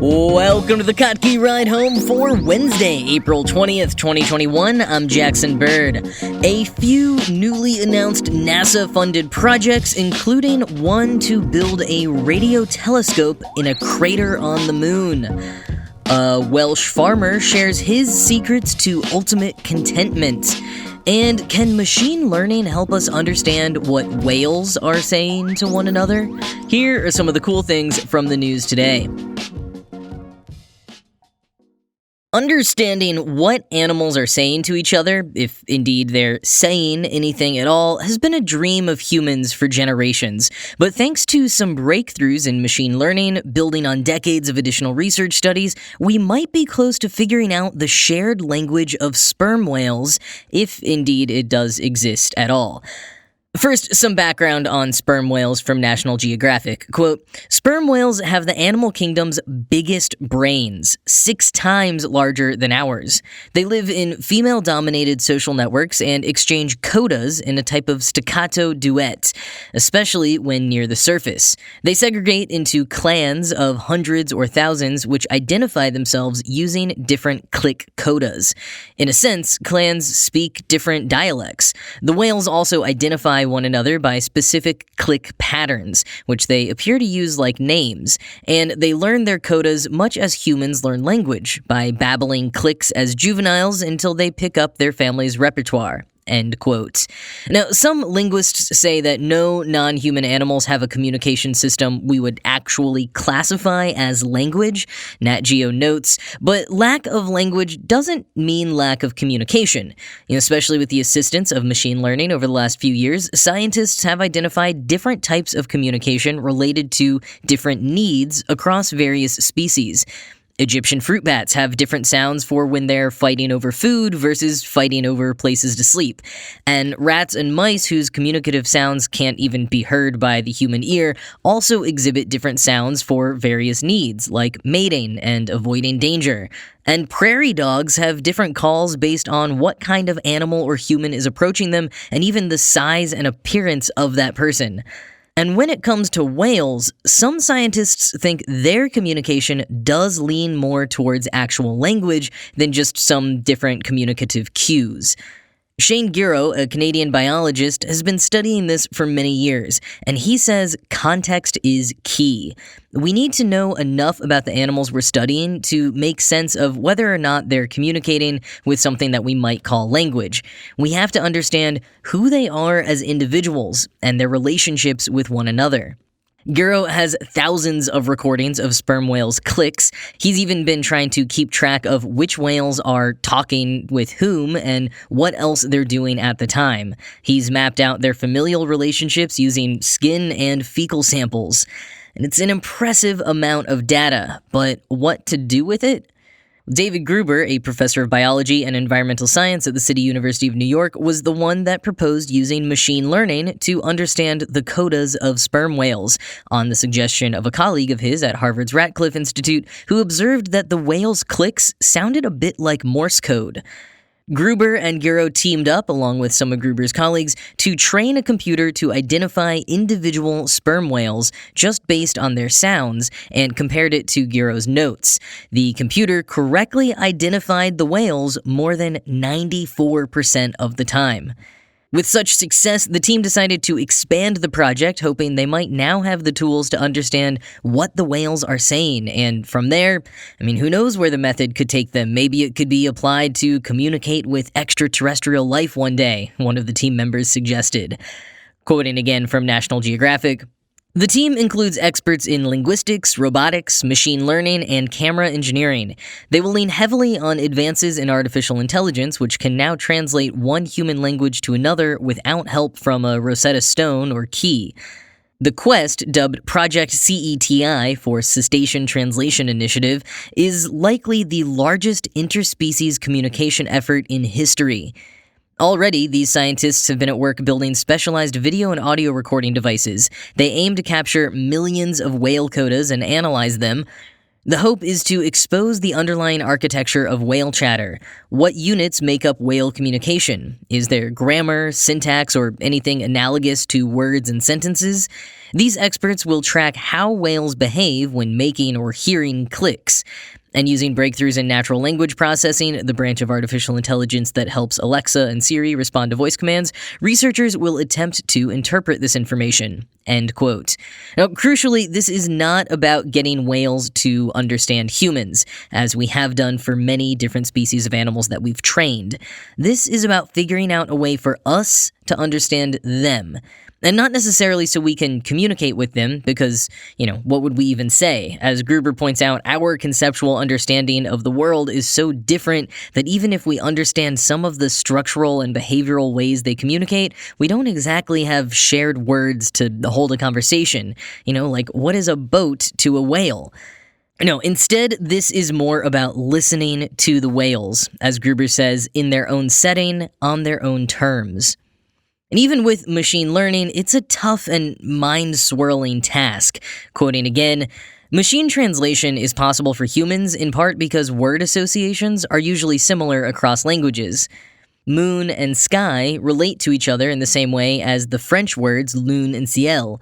Welcome to the Kottke Ride Home for Wednesday, April 20th, 2021. I'm Jackson Bird. A few newly announced NASA-funded projects, including one to build a radio telescope in a crater on the moon. A Welsh farmer shares his secrets to ultimate contentment. And can machine learning help us understand what whales are saying to one another? Here are some of the cool things from the news today. Understanding what animals are saying to each other, if indeed they're saying anything at all, has been a dream of humans for generations. But thanks to some breakthroughs in machine learning, building on decades of additional research studies, we might be close to figuring out the shared language of sperm whales, if indeed it does exist at all. First, some background on sperm whales from National Geographic. Quote, "Sperm whales have the animal kingdom's biggest brains, 6 times larger than ours. They live in female-dominated social networks and exchange codas in a type of staccato duet, especially when near the surface. They segregate into clans of hundreds or thousands which identify themselves using different click codas. In a sense, clans speak different dialects. The whales also identify one another by specific click patterns, which they appear to use like names, and they learn their codas much as humans learn language, by babbling clicks as juveniles until they pick up their family's repertoire." End quote. Now, some linguists say that no non-human animals have a communication system we would actually classify as language, Nat Geo notes, but lack of language doesn't mean lack of communication. Especially with the assistance of machine learning over the last few years, scientists have identified different types of communication related to different needs across various species. Egyptian fruit bats have different sounds for when they're fighting over food versus fighting over places to sleep. And rats and mice whose communicative sounds can't even be heard by the human ear also exhibit different sounds for various needs, like mating and avoiding danger. And prairie dogs have different calls based on what kind of animal or human is approaching them, and even the size and appearance of that person. And when it comes to whales, some scientists think their communication does lean more towards actual language than just some different communicative cues. Shane Giro, a Canadian biologist, has been studying this for many years, and he says context is key. We need to know enough about the animals we're studying to make sense of whether or not they're communicating with something that we might call language. We have to understand who they are as individuals and their relationships with one another. Giro has thousands of recordings of sperm whales' clicks. He's even been trying to keep track of which whales are talking with whom and what else they're doing at the time. He's mapped out their familial relationships using skin and fecal samples. And it's an impressive amount of data, but what to do with it? David Gruber, a professor of biology and environmental science at the City University of New York, was the one that proposed using machine learning to understand the codas of sperm whales, on the suggestion of a colleague of his at Harvard's Radcliffe Institute, who observed that the whales' clicks sounded a bit like Morse code. Gruber and Giro teamed up, along with some of Gruber's colleagues, to train a computer to identify individual sperm whales just based on their sounds, and compared it to Giro's notes. The computer correctly identified the whales more than 94% of the time. With such success, the team decided to expand the project, hoping they might now have the tools to understand what the whales are saying. And from there, who knows where the method could take them? Maybe it could be applied to communicate with extraterrestrial life one day, one of the team members suggested. Quoting again from National Geographic, "The team includes experts in linguistics, robotics, machine learning, and camera engineering. They will lean heavily on advances in artificial intelligence, which can now translate one human language to another without help from a Rosetta Stone or key. The quest, dubbed Project CETI for Cetacean Translation Initiative, is likely the largest interspecies communication effort in history. Already, these scientists have been at work building specialized video and audio recording devices. They aim to capture millions of whale codas and analyze them. The hope is to expose the underlying architecture of whale chatter. What units make up whale communication? Is there grammar, syntax, or anything analogous to words and sentences? These experts will track how whales behave when making or hearing clicks. And using breakthroughs in natural language processing, the branch of artificial intelligence that helps Alexa and Siri respond to voice commands, researchers will attempt to interpret this information. End quote. Now, crucially, this is not about getting whales to understand humans, as we have done for many different species of animals that we've trained. This is about figuring out a way for us to understand them. And not necessarily so we can communicate with them, because, what would we even say? As Gruber points out, our conceptual understanding of the world is so different that even if we understand some of the structural and behavioral ways they communicate, we don't exactly have shared words to hold a conversation. Like, what is a boat to a whale? No, instead, this is more about listening to the whales, as Gruber says, in their own setting, on their own terms. And even with machine learning, it's a tough and mind-swirling task. Quoting again, "Machine translation is possible for humans in part because word associations are usually similar across languages. Moon and sky relate to each other in the same way as the French words lune and ciel.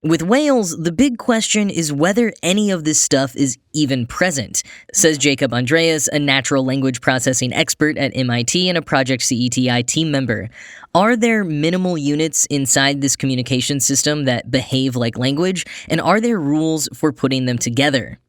With whales, the big question is whether any of this stuff is even present," says Jacob Andreas, a natural language processing expert at MIT and a Project CETI team member. Are there minimal units inside this communication system that behave like language, and are there rules for putting them together?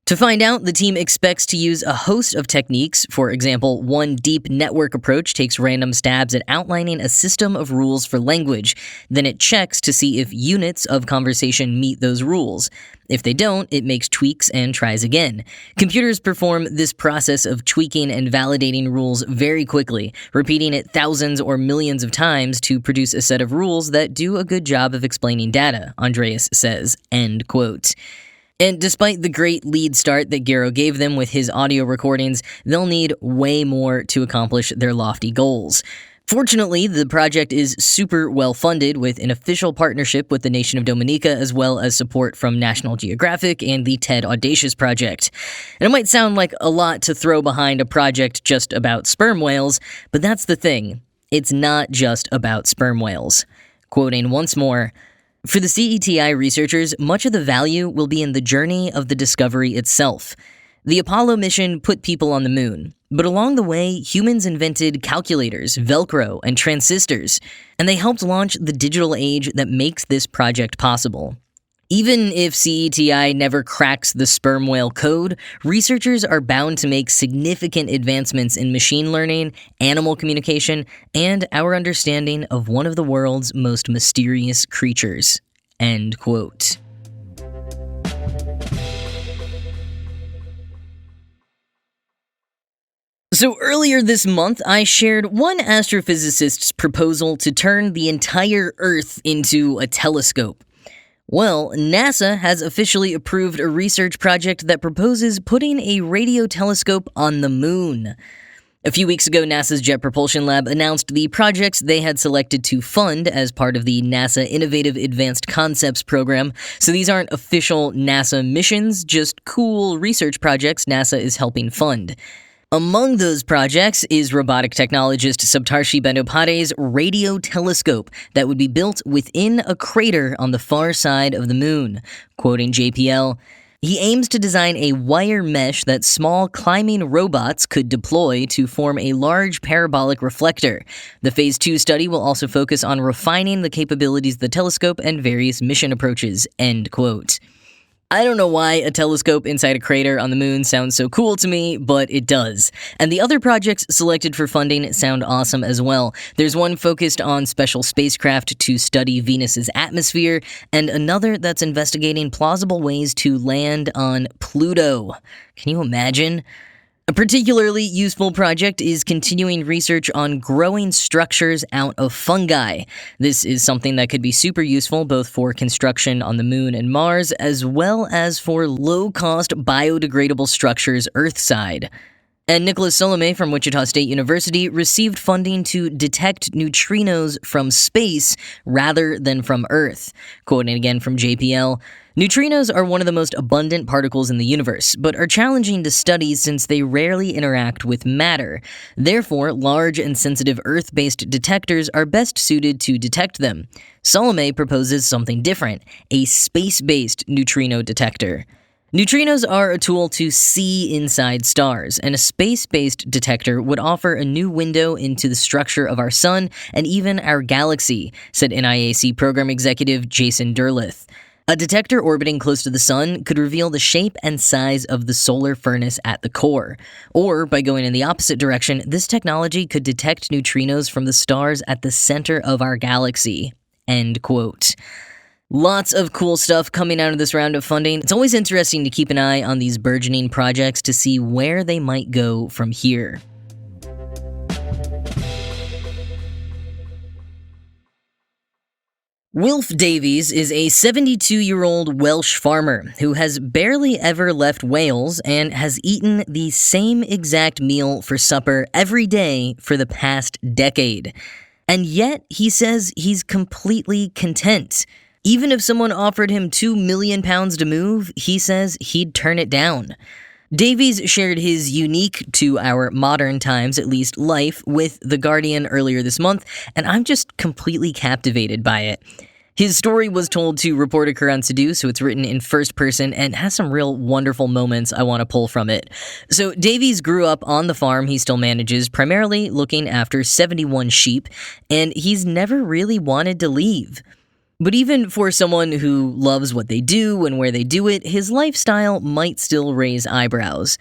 To find out, the team expects to use a host of techniques. For example, one deep network approach takes random stabs at outlining a system of rules for language. Then it checks to see if units of conversation meet those rules. If they don't, it makes tweaks and tries again. Computers perform this process of tweaking and validating rules very quickly, repeating it thousands or millions of times to produce a set of rules that do a good job of explaining data, Andreas says, end quote. And despite the great lead start that Garrow gave them with his audio recordings, they'll need way more to accomplish their lofty goals. Fortunately, the project is super well funded, with an official partnership with the nation of Dominica, as well as support from National Geographic and the TED Audacious Project. And it might sound like a lot to throw behind a project just about sperm whales, but that's the thing. It's not just about sperm whales. Quoting once more, "For the CETI researchers, much of the value will be in the journey of the discovery itself. The Apollo mission put people on the moon, but along the way, humans invented calculators, Velcro, and transistors, and they helped launch the digital age that makes this project possible. Even if CETI never cracks the sperm whale code, researchers are bound to make significant advancements in machine learning, animal communication, and our understanding of one of the world's most mysterious creatures." End quote. So earlier this month, I shared one astrophysicist's proposal to turn the entire Earth into a telescope. Well, NASA has officially approved a research project that proposes putting a radio telescope on the moon. A few weeks ago, NASA's Jet Propulsion Lab announced the projects they had selected to fund as part of the NASA Innovative Advanced Concepts program. So these aren't official NASA missions, just cool research projects NASA is helping fund. Among those projects is robotic technologist Saptarshi Bandyopadhyay's radio telescope that would be built within a crater on the far side of the moon. Quoting JPL, "He aims to design a wire mesh that small climbing robots could deploy to form a large parabolic reflector. The Phase 2 study will also focus on refining the capabilities of the telescope and various mission approaches." End quote. I don't know why a telescope inside a crater on the moon sounds so cool to me, but it does. And the other projects selected for funding sound awesome as well. There's one focused on special spacecraft to study Venus's atmosphere, and another that's investigating plausible ways to land on Pluto. Can you imagine? A particularly useful project is continuing research on growing structures out of fungi. This is something that could be super useful both for construction on the moon and Mars, as well as for low-cost biodegradable structures Earthside. And Nicholas Salome from Wichita State University received funding to detect neutrinos from space rather than from Earth. Quoting again from JPL, neutrinos are one of the most abundant particles in the universe, but are challenging to study since they rarely interact with matter. Therefore, large and sensitive Earth-based detectors are best suited to detect them. Salome proposes something different, a space-based neutrino detector. Neutrinos are a tool to see inside stars, and a space-based detector would offer a new window into the structure of our sun and even our galaxy, said NIAC program executive Jason Derleth. A detector orbiting close to the sun could reveal the shape and size of the solar furnace at the core. Or, by going in the opposite direction, this technology could detect neutrinos from the stars at the center of our galaxy. End quote. Lots of cool stuff coming out of this round of funding. It's always interesting to keep an eye on these burgeoning projects to see where they might go from here. Wilf Davies is a 72-year-old Welsh farmer who has barely ever left Wales and has eaten the same exact meal for supper every day for the past decade. And yet, he says he's completely content. Even if someone offered him £2 million to move, he says he'd turn it down. Davies shared his unique, to our modern times at least, life with The Guardian earlier this month, and I'm just completely captivated by it. His story was told to reporter Karan Sidhu, so it's written in first person and has some real wonderful moments I want to pull from it. So Davies grew up on the farm he still manages, primarily looking after 71 sheep, and he's never really wanted to leave. But even for someone who loves what they do and where they do it, his lifestyle might still raise eyebrows.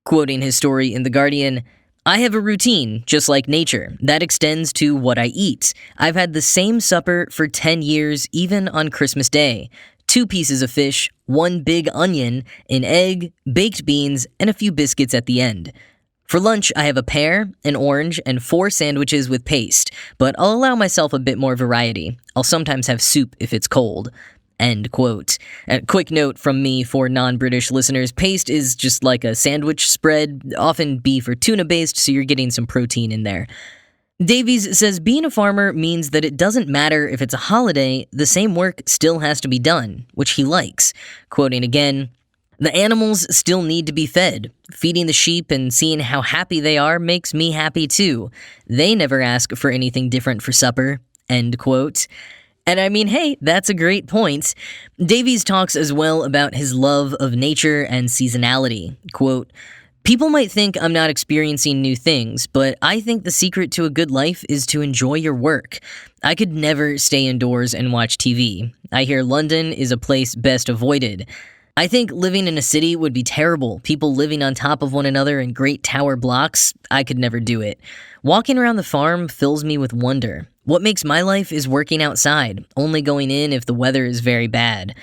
Quoting his story in The Guardian, "I have a routine, just like nature, that extends to what I eat. I've had the same supper for 10 years, even on Christmas Day. 2 pieces of fish, 1 big onion, an egg, baked beans, and a few biscuits at the end. For lunch, I have a pear, an orange, and 4 sandwiches with paste, but I'll allow myself a bit more variety. I'll sometimes have soup if it's cold." End quote. A quick note from me for non-British listeners, paste is just like a sandwich spread, often beef or tuna-based, so you're getting some protein in there. Davies says being a farmer means that it doesn't matter if it's a holiday, the same work still has to be done, which he likes. Quoting again, "The animals still need to be fed. Feeding the sheep and seeing how happy they are makes me happy too. They never ask for anything different for supper." End quote. And I mean, hey, that's a great point. Davies talks as well about his love of nature and seasonality. Quote, "People might think I'm not experiencing new things, but I think the secret to a good life is to enjoy your work. I could never stay indoors and watch TV. I hear London is a place best avoided. I think living in a city would be terrible. People living on top of one another in great tower blocks, I could never do it. Walking around the farm fills me with wonder. What makes my life is working outside, only going in if the weather is very bad.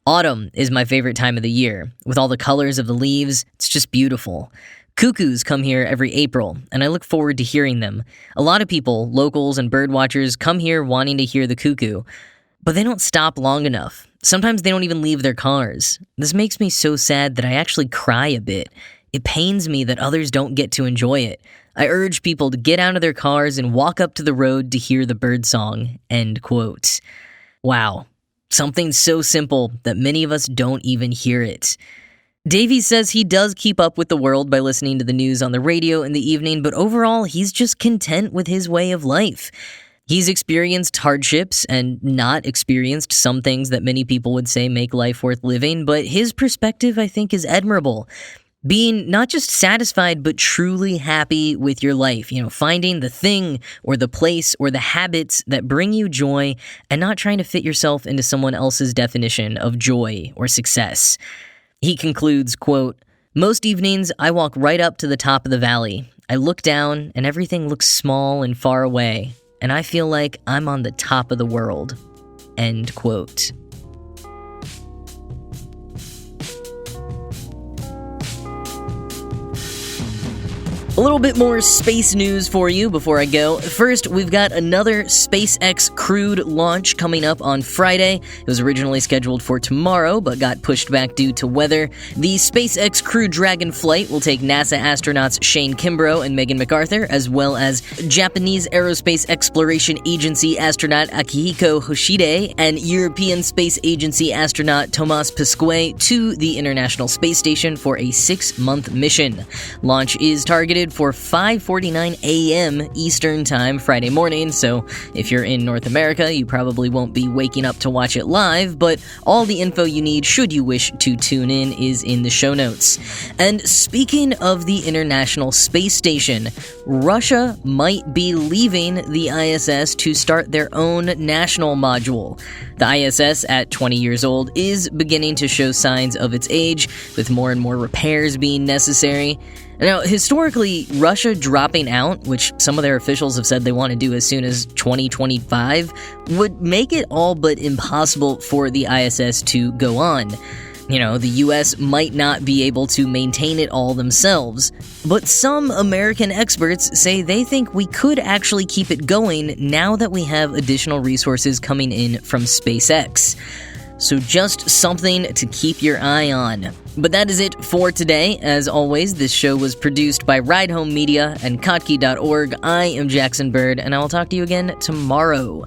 Autumn is my favorite time of the year. With all the colors of the leaves, it's just beautiful. Cuckoos come here every April, and I look forward to hearing them. A lot of people, locals and bird watchers, come here wanting to hear the cuckoo. But they don't stop long enough. Sometimes they don't even leave their cars. This makes me so sad that I actually cry a bit. It pains me that others don't get to enjoy it. I urge people to get out of their cars and walk up to the road to hear the birdsong." End quote. Wow. Something so simple that many of us don't even hear it. Davies says he does keep up with the world by listening to the news on the radio in the evening, but overall, he's just content with his way of life. He's experienced hardships and not experienced some things that many people would say make life worth living, but his perspective, I think, is admirable. Being not just satisfied, but truly happy with your life. Finding the thing or the place or the habits that bring you joy and not trying to fit yourself into someone else's definition of joy or success. He concludes, quote, "Most evenings, I walk right up to the top of the valley. I look down and everything looks small and far away, and I feel like I'm on the top of the world." End quote. little bit more space news for you before I go. First, we've got another SpaceX crewed launch coming up on Friday. It was originally scheduled for tomorrow, but got pushed back due to weather. The SpaceX Crew Dragon flight will take NASA astronauts Shane Kimbrough and Megan McArthur, as well as Japanese Aerospace Exploration Agency astronaut Akihiko Hoshide and European Space Agency astronaut Thomas Pesquet to the International Space Station for a 6-month mission. Launch is targeted for 5:49 a.m. Eastern Time Friday morning, so if you're in North America, you probably won't be waking up to watch it live, but all the info you need should you wish to tune in is in the show notes. And speaking of the International Space Station, Russia might be leaving the ISS to start their own national module. The ISS, at 20 years old, is beginning to show signs of its age, with more and more repairs being necessary. Now, historically, Russia dropping out, which some of their officials have said they want to do as soon as 2025, would make it all but impossible for the ISS to go on. The US might not be able to maintain it all themselves, but some American experts say they think we could actually keep it going now that we have additional resources coming in from SpaceX. So just something to keep your eye on. But that is it for today. As always, this show was produced by Ride Home Media and Kottke.org. I am Jackson Bird, and I will talk to you again tomorrow.